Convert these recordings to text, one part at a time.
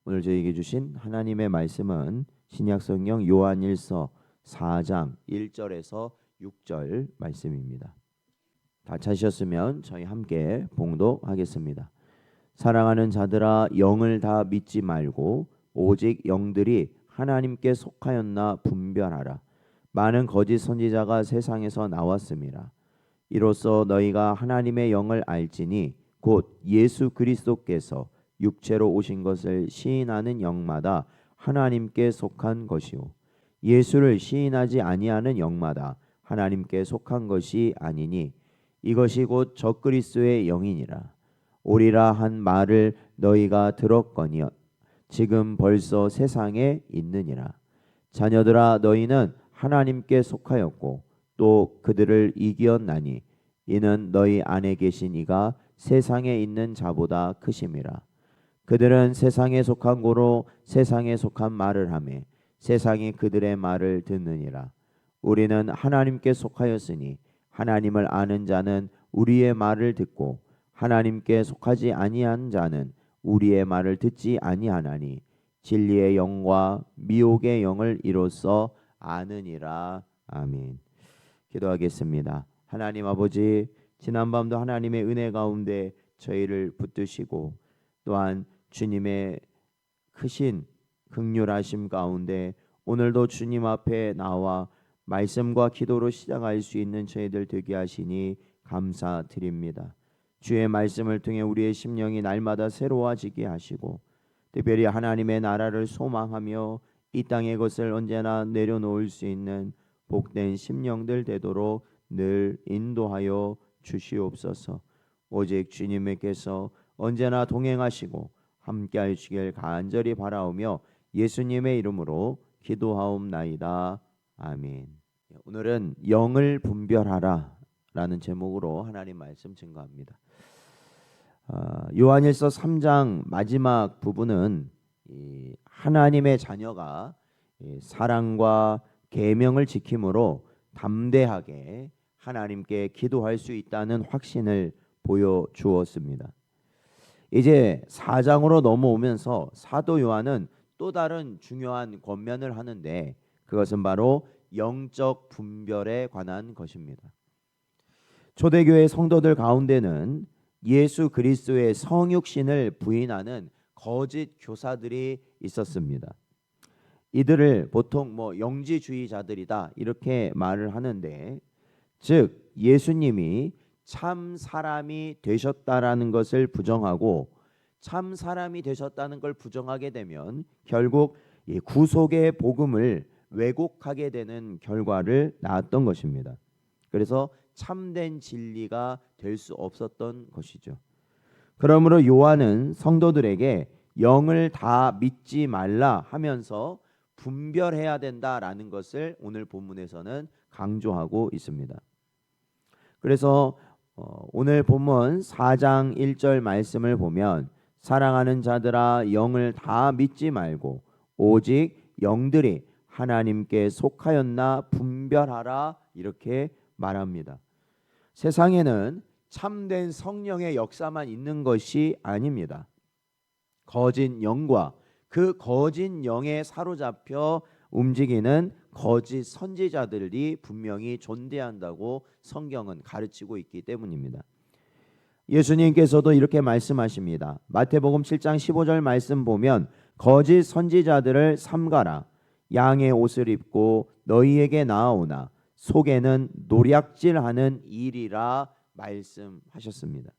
오늘 저에게 주신 하나님의 말씀은 신약성경 요한일서 4장 1절에서 6절 말씀입니다. 다 찾으셨으면 저희 함께 봉독하겠습니다. 사랑하는 자들아, 영을 다 믿지 말고 오직 영들이 하나님께 속하였나 분별하라. 많은 거짓 선지자가 세상에서 나왔습니다. 이로써 너희가 하나님의 영을 알지니 곧 예수 그리스도께서 육체로 오신 것을 시인하는 영마다 하나님께 속한 것이요 예수를 시인하지 아니하는 영마다 하나님께 속한 것이 아니니 이것이 곧 적그리스도의 영이니라. 오리라 한 말을 너희가 들었거니와 지금 벌써 세상에 있느니라. 자녀들아, 너희는 하나님께 속하였고 또 그들을 이기었나니 이는 너희 안에 계신 이가 세상에 있는 자보다 크심이라. 그들은 세상에 속한 고로 세상에 속한 말을 하며 세상이 그들의 말을 듣느니라. 우리는 하나님께 속하였으니 하나님을 아는 자는 우리의 말을 듣고 하나님께 속하지 아니한 자는 우리의 말을 듣지 아니하나니 진리의 영과 미혹의 영을 이로써 아느니라. 아멘. 기도하겠습니다. 하나님 아버지, 지난밤도 하나님의 은혜 가운데 저희를 붙드시고 또한 주님의 크신 긍휼하심 가운데 오늘도 주님 앞에 나와 말씀과 기도로 시작할 수 있는 저희들 되게 하시니 감사드립니다. 주의 말씀을 통해 우리의 심령이 날마다 새로워지게 하시고 특별히 하나님의 나라를 소망하며 이 땅의 것을 언제나 내려놓을 수 있는 복된 심령들 되도록 늘 인도하여 주시옵소서. 오직 주님께서 언제나 동행하시고 함께 하시길 간절히 바라오며 예수님의 이름으로 기도하옵나이다. 아멘. 오늘은 영을 분별하라 라는 제목으로 하나님 말씀 증거합니다. 요한일서 3장 마지막 부분은 하나님의 자녀가 사랑과 계명을 지킴으로 담대하게 하나님께 기도할 수 있다는 확신을 보여주었습니다. 이제 4장으로 넘어오면서 사도 요한은 또 다른 중요한 권면을 하는데 그것은 바로 영적 분별에 관한 것입니다. 초대교회 성도들 가운데는 예수 그리스도의 성육신을 부인하는 거짓 교사들이 있었습니다. 이들을 보통 영지주의자들이다 이렇게 말을 하는데, 즉 예수님이 참 사람이 되셨다라는 것을 부정하고 참 사람이 되셨다는 걸 부정하게 되면 결국 이 구속의 복음을 왜곡하게 되는 결과를 낳았던 것입니다. 그래서 참된 진리가 될 수 없었던 것이죠. 그러므로 요한은 성도들에게 영을 다 믿지 말라 하면서 분별해야 된다라는 것을 오늘 본문에서는 강조하고 있습니다. 그래서 오늘 본문 4장 1절 말씀을 보면 사랑하는 자들아, 영을 다 믿지 말고 오직 영들이 하나님께 속하였나 분별하라 이렇게 말합니다. 세상에는 참된 성령의 역사만 있는 것이 아닙니다. 거짓 영과 그 거짓 영에 사로잡혀 움직이는 거짓 선지자들이 분명히 존재한다고 성경은 가르치고 있기 때문입니다. 예수님께서도 이렇게 말씀하십니다. 마태복음 7장 15절 말씀 보면 거짓 선지자들을 삼가라. 양의 옷을 입고 너희에게 나아오나 속에는 노략질하는 일이라 말씀하셨습니다.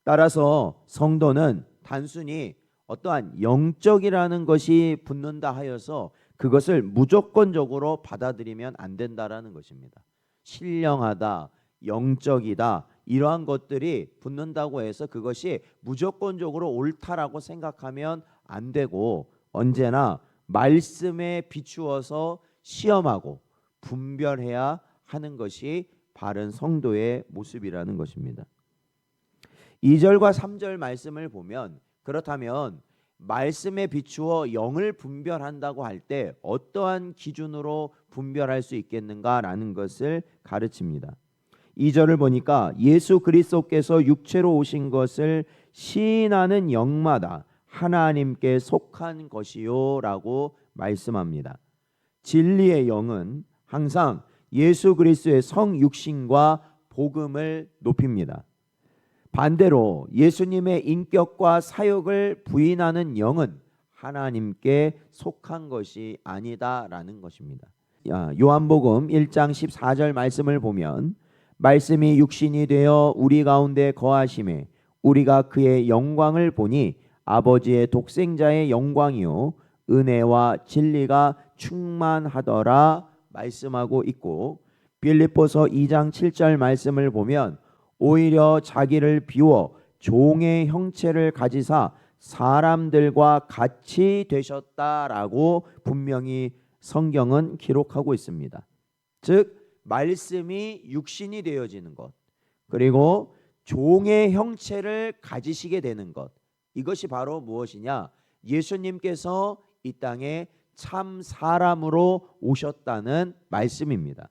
따라서 성도는 단순히 어떠한 영적이라는 것이 붙는다 하여서 그것을 무조건적으로 받아들이면 안 된다라는 것입니다. 신령하다, 영적이다 이러한 것들이 붙는다고 해서 그것이 무조건적으로 옳다라고 생각하면 안 되고 언제나 말씀에 비추어서 시험하고 분별해야 하는 것이 바른 성도의 모습이라는 것입니다. 2절과 3절 말씀을 보면 그렇다면 말씀에 비추어 영을 분별한다고 할 때 어떠한 기준으로 분별할 수 있겠는가라는 것을 가르칩니다. 2절을 보니까 예수 그리스도께서 육체로 오신 것을 시인하는 영마다 하나님께 속한 것이요라고 말씀합니다. 진리의 영은 항상 예수 그리스도의 성육신과 복음을 높입니다. 반대로 예수님의 인격과 사역을 부인하는 영은 하나님께 속한 것이 아니다라는 것입니다. 요한복음 1장 14절 말씀을 보면 말씀이 육신이 되어 우리 가운데 거하심에 우리가 그의 영광을 보니 아버지의 독생자의 영광이요 은혜와 진리가 충만하더라 말씀하고 있고, 빌립보서 2장 7절 말씀을 보면 오히려 자기를 비워 종의 형체를 가지사 사람들과 같이 되셨다라고 분명히 성경은 기록하고 있습니다. 즉 말씀이 육신이 되어지는 것, 그리고 종의 형체를 가지시게 되는 것, 이것이 바로 무엇이냐? 예수님께서 이 땅에 참 사람으로 오셨다는 말씀입니다.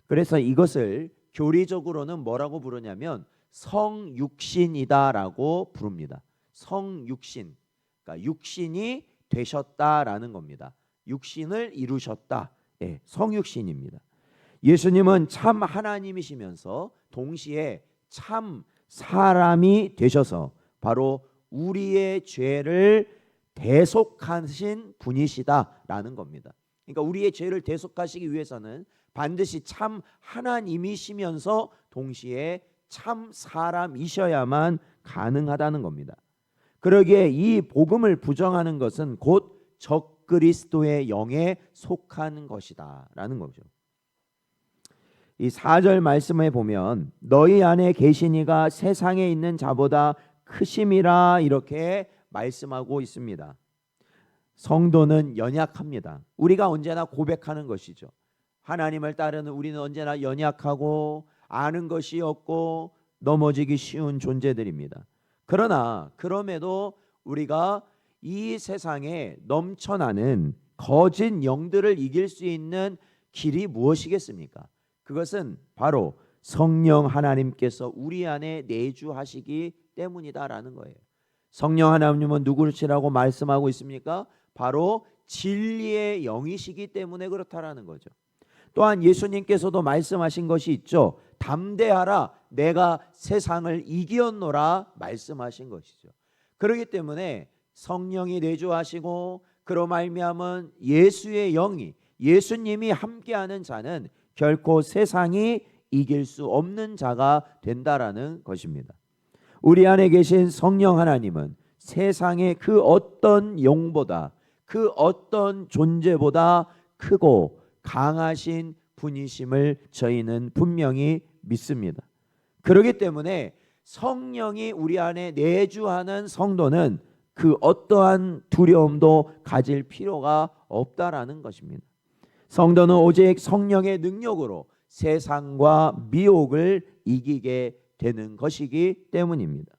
그래서 이것을 교리적으로는 뭐라고 부르냐면 성육신이다라고 부릅니다. 성육신, 그러니까 육신이 되셨다라는 겁니다. 육신을 이루셨다. 예, 성육신입니다. 예수님은 참 하나님이시면서 동시에 참 사람이 되셔서 바로 우리의 죄를 대속하신 분이시다라는 겁니다. 그러니까 우리의 죄를 대속하시기 위해서는 반드시 참 하나님이시면서 동시에 참 사람이셔야만 가능하다는 겁니다. 그러기에 이 복음을 부정하는 것은 곧 적그리스도의 영에 속한 것이다라는 거죠. 이 4절 말씀에 보면 너희 안에 계신 이가 세상에 있는 자보다 크심이라 이렇게 말씀하고 있습니다. 성도는 연약합니다. 우리가 언제나 고백하는 것이죠. 하나님을 따르는 우리는 언제나 연약하고 아는 것이 없고 넘어지기 쉬운 존재들입니다. 그러나 그럼에도 우리가 이 세상에 넘쳐나는 거짓 영들을 이길 수 있는 길이 무엇이겠습니까? 그것은 바로 성령 하나님께서 우리 안에 내주하시기 때문이다라는 거예요. 성령 하나님은 누구시라고 말씀하고 있습니까? 바로 진리의 영이시기 때문에 그렇다라는 거죠. 또한 예수님께서도 말씀하신 것이 있죠. 담대하라, 내가 세상을 이기었노라 말씀하신 것이죠. 그렇기 때문에 성령이 내주하시고 그로 말미암은 예수의 영이, 예수님이 함께하는 자는 결코 세상이 이길 수 없는 자가 된다라는 것입니다. 우리 안에 계신 성령 하나님은 세상의 그 어떤 영보다, 그 어떤 존재보다 크고 강하신 분이심을 저희는 분명히 믿습니다. 그렇기 때문에 성령이 우리 안에 내주하는 성도는 그 어떠한 두려움도 가질 필요가 없다라는 것입니다. 성도는 오직 성령의 능력으로 세상과 미혹을 이기게 되는 것이기 때문입니다.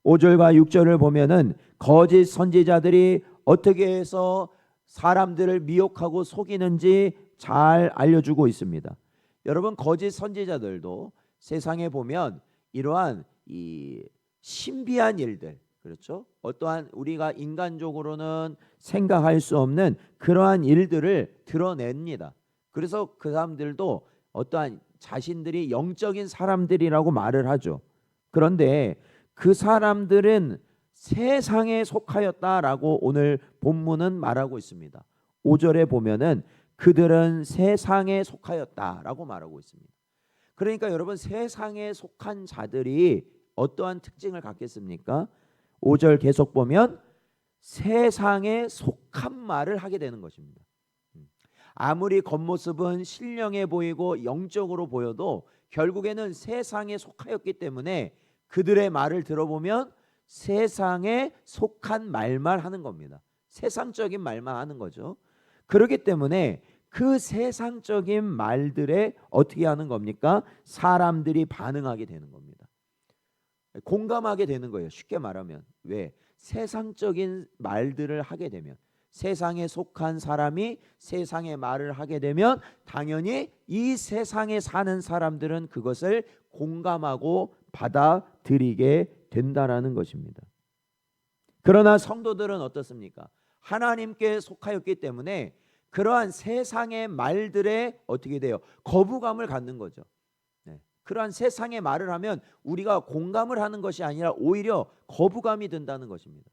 5절과 6절을 보면은 거짓 선지자들이 어떻게 해서 사람들을 미혹하고 속이는지 잘 알려주고 있습니다. 여러분, 거짓 선지자들도 세상에 보면 이러한 이 신비한 일들, 그렇죠? 어떠한 우리가 인간적으로는 생각할 수 없는 그러한 일들을 드러냅니다. 그래서 그 사람들도 어떠한 자신들이 영적인 사람들이라고 말을 하죠. 그런데 그 사람들은 세상에 속하였다라고 오늘 본문은 말하고 있습니다. 5절에 보면은 그들은 세상에 속하였다라고 말하고 있습니다. 그러니까 여러분, 세상에 속한 자들이 어떠한 특징을 갖겠습니까? 5절 계속 보면 세상에 속한 말을 하게 되는 것입니다. 아무리 겉모습은 신령해 보이고 영적으로 보여도 결국에는 세상에 속하였기 때문에 그들의 말을 들어보면 세상에 속한 말만 하는 겁니다. 세상적인 말만 하는 거죠. 그렇기 때문에 그 세상적인 말들에 어떻게 하는 겁니까? 사람들이 반응하게 되는 겁니다. 공감하게 되는 거예요. 쉽게 말하면. 왜? 세상적인 말들을 하게 되면, 세상에 속한 사람이 세상의 말을 하게 되면 당연히 이 세상에 사는 사람들은 그것을 공감하고 받아들이게 된다라는 것입니다. 그러나 성도들은 어떻습니까? 하나님께 속하였기 때문에 그러한 세상의 말들에 어떻게 돼요? 거부감을 갖는 거죠. 네. 그러한 세상의 말을 하면 우리가 공감을 하는 것이 아니라 오히려 거부감이 든다는 것입니다.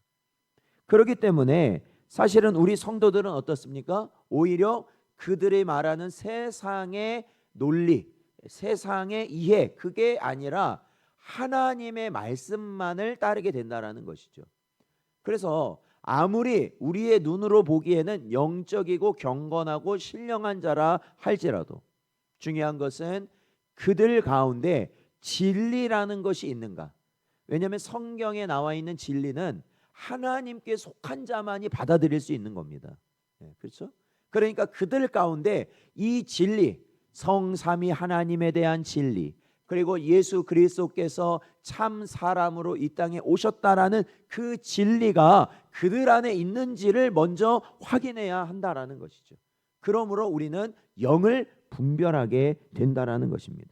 그렇기 때문에 사실은 우리 성도들은 어떻습니까? 오히려 그들이 말하는 세상의 논리, 세상의 이해, 그게 아니라 하나님의 말씀만을 따르게 된다라는 것이죠. 그래서 아무리 우리의 눈으로 보기에는 영적이고 경건하고 신령한 자라 할지라도 중요한 것은 그들 가운데 진리라는 것이 있는가. 왜냐하면 성경에 나와 있는 진리는 하나님께 속한 자만이 받아들일 수 있는 겁니다. 그렇죠? 그러니까 그들 가운데 이 진리, 성삼위 하나님에 대한 진리, 그리고 예수 그리스도께서 참 사람으로 이 땅에 오셨다라는 그 진리가 그들 안에 있는지를 먼저 확인해야 한다라는 것이죠. 그러므로 우리는 영을 분별하게 된다라는 것입니다.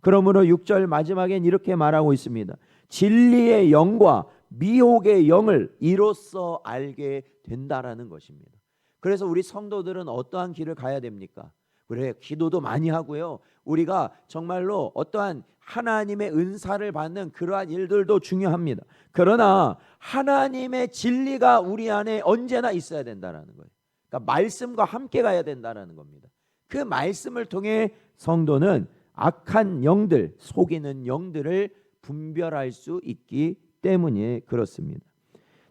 그러므로 6절 마지막엔 이렇게 말하고 있습니다. 진리의 영과 미혹의 영을 이로써 알게 된다라는 것입니다. 그래서 우리 성도들은 어떠한 길을 가야 됩니까? 그래, 기도도 많이 하고요. 우리가 정말로 어떠한 하나님의 은사를 받는 그러한 일들도 중요합니다. 그러나 하나님의 진리가 우리 안에 언제나 있어야 된다는 거예요. 그러니까 말씀과 함께 가야 된다는 겁니다. 그 말씀을 통해 성도는 악한 영들, 속이는 영들을 분별할 수 있기 때문에 그렇습니다.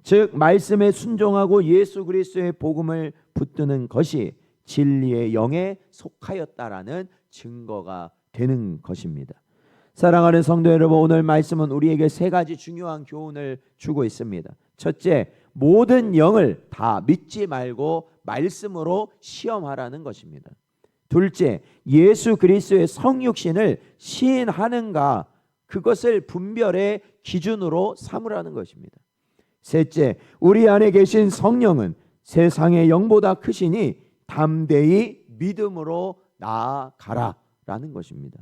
즉 말씀에 순종하고 예수 그리스도의 복음을 붙드는 것이 진리의 영에 속하였다라는 증거가 되는 것입니다. 사랑하는 성도 여러분, 오늘 말씀은 우리에게 세 가지 중요한 교훈을 주고 있습니다. 첫째, 모든 영을 다 믿지 말고 말씀으로 시험하라는 것입니다. 둘째, 예수 그리스도의 성육신을 시인하는가, 그것을 분별의 기준으로 삼으라는 것입니다. 셋째, 우리 안에 계신 성령은 세상의 영보다 크시니 담대히 믿음으로 나아가라라는 것입니다.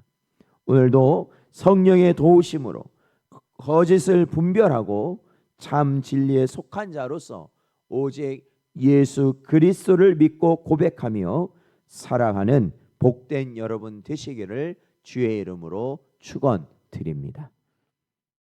오늘도 성령의 도우심으로 거짓을 분별하고 참 진리에 속한 자로서 오직 예수 그리스도를 믿고 고백하며 살아가는 복된 여러분 되시기를 주의 이름으로 축원드립니다.